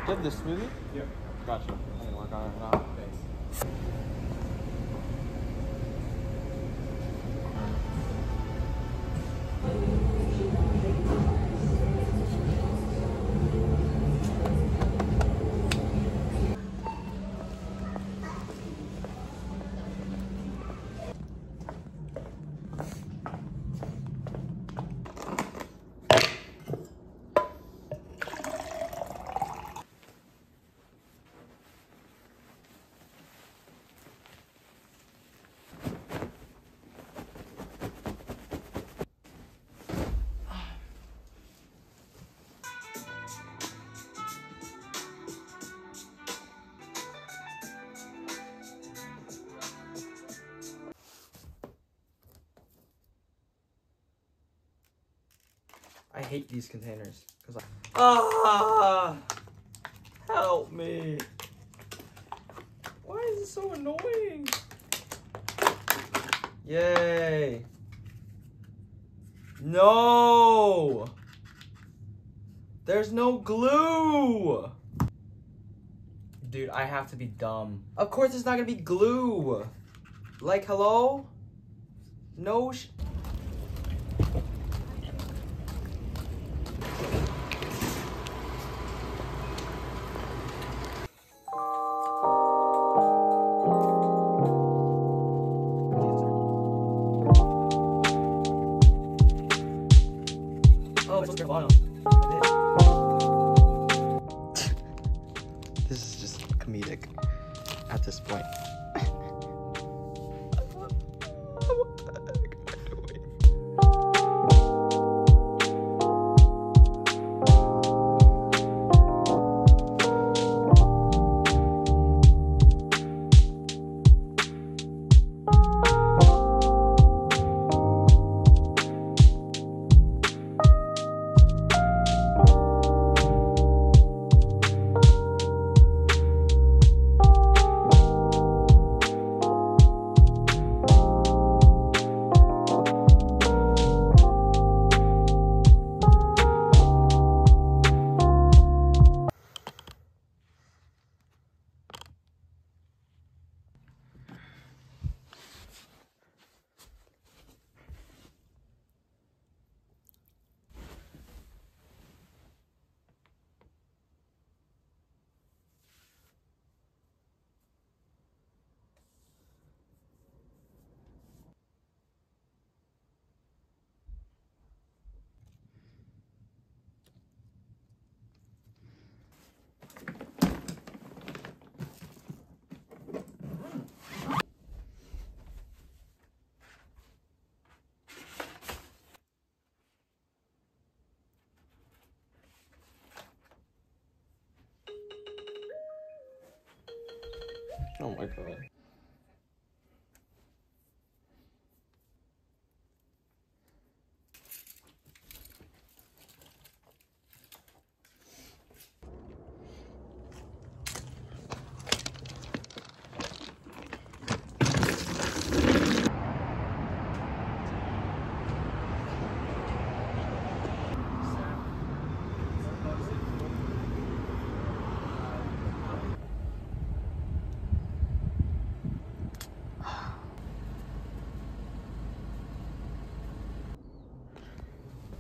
You have the smoothie? Yep. Gotcha. I'm gonna work on it now. Thanks. I hate these containers because help me. Why is it so annoying? Yay. No. There's no glue. Dude, I have to be dumb. Of course it's not gonna be glue. Like, hello? No Oh, it's supposed to be at the bottom. This is just comedic at this point. Oh my god.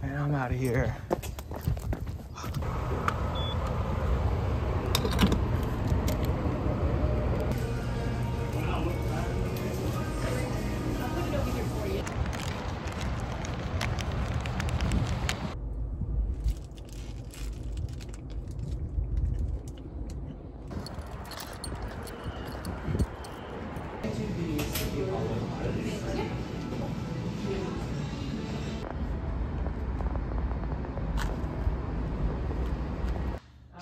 Man, I'm out of here.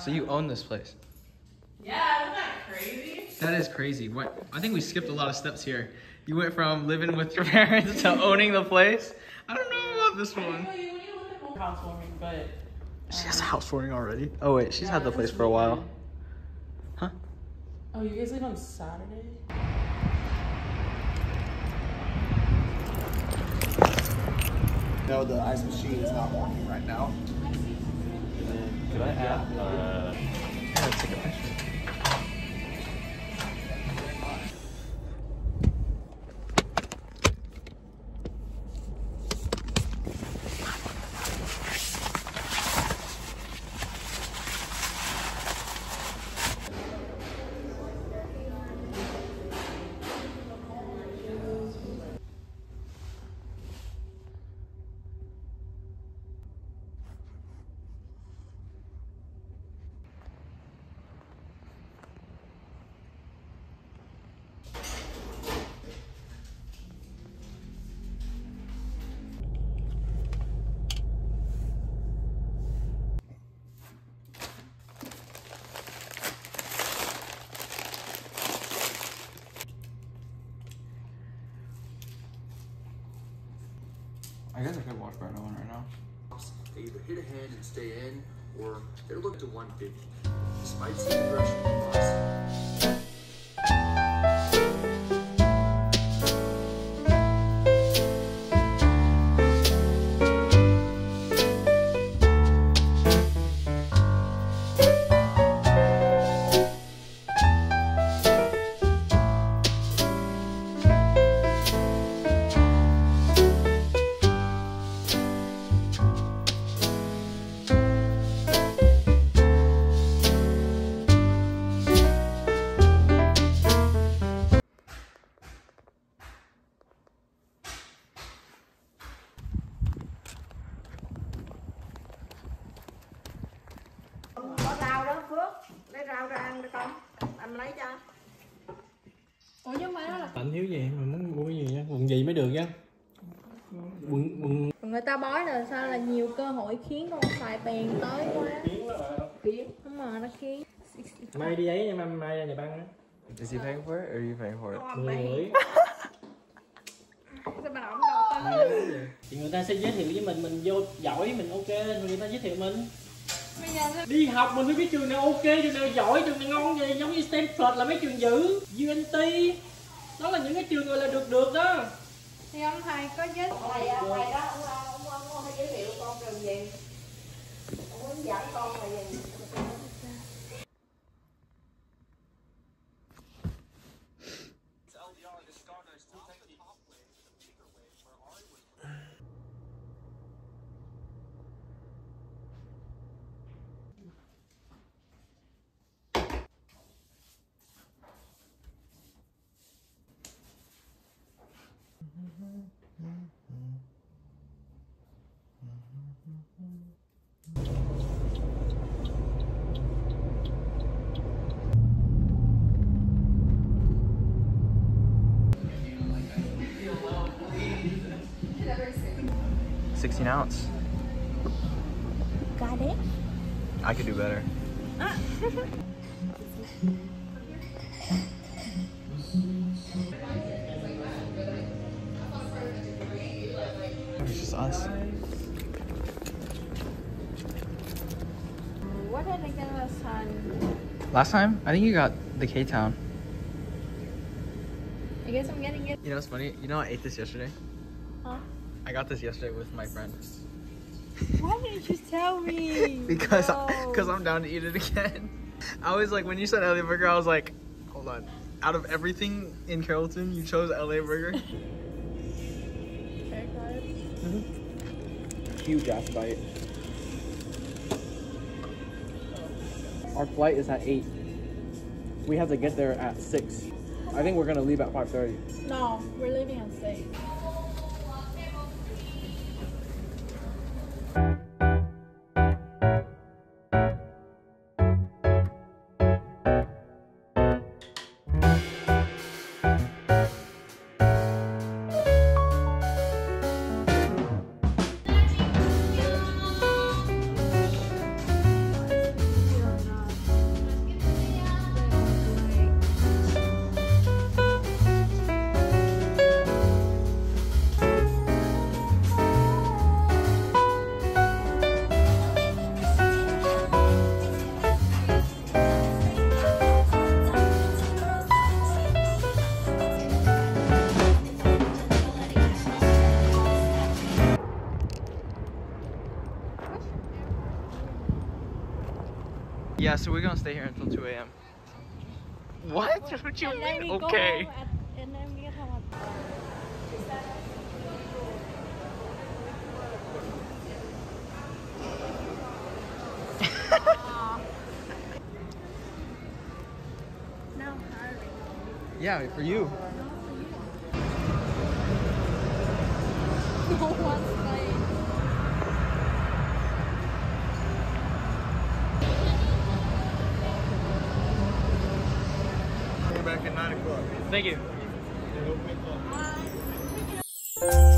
So you own this place? Yeah, isn't that crazy? That is crazy. What? I think we skipped a lot of steps here. You went from living with your parents to owning the place. I don't know about this one. When you look at housewarming, but She has housewarming already. Oh wait, she's had the place for a while. Huh? oh, you guys leave on Saturday? No, the ice machine is not working right now. Could I add? They either hit a hand and stay in, or they're looking to 150. Despite seeing aggression from us, Có rau đó Phước, lấy rau ra ăn được không? Anh lấy cho. Ủa nhưng mà nó là Bạn thiếu gì mà muốn mua cái gì nha, quần gì mới được nha. Quần Người ta bói là sao là nhiều cơ hội khiến con xài tiền tới quá. kiến. Đúng rồi, nó khiến. Mai đi ấy nha, mai ra nhà băng á. Is he paying for it or are you paying for it? 10. Sao mà ổng đầu tư? Thì người ta sẽ giới thiệu với mình vô giỏi, mình ok thì người ta giới thiệu mình. Bây giờ nó Đi học mình phải biết trường nào ok, trường nào giỏi, trường nào ngon gì, giống như Stanford là mấy trường dữ, UNT. Đó là những cái trường gọi là được đó. thì ông thầy có giới thiệu. Thầy đó, ông hay giới thiệu con trường gì? Ông hướng dẫn con là gì? $16 ounce. Got it. I could do better. It's just us. What did I get last time? Last time, I think you got the K-Town. I guess I'm getting it. You know what's funny? You know I ate this yesterday? Huh? I got this yesterday with my friend. Why didn't you tell me? because No. I'm down to eat it again. I was like, when you said LA Burger, I was like, hold on. Out of everything in Carrollton, you chose LA Burger? Huge ass bite. Our flight is at 8. We have to get there at 6. I think we're gonna leave at 5:30. No, we're leaving at 6. Yeah, so we're gonna stay here until 2 a.m. What? What you mean? Okay. And then we get home at No, hurry. Yeah, for you. No one's playing. Back at 9 o'clock. Thank you. Bye.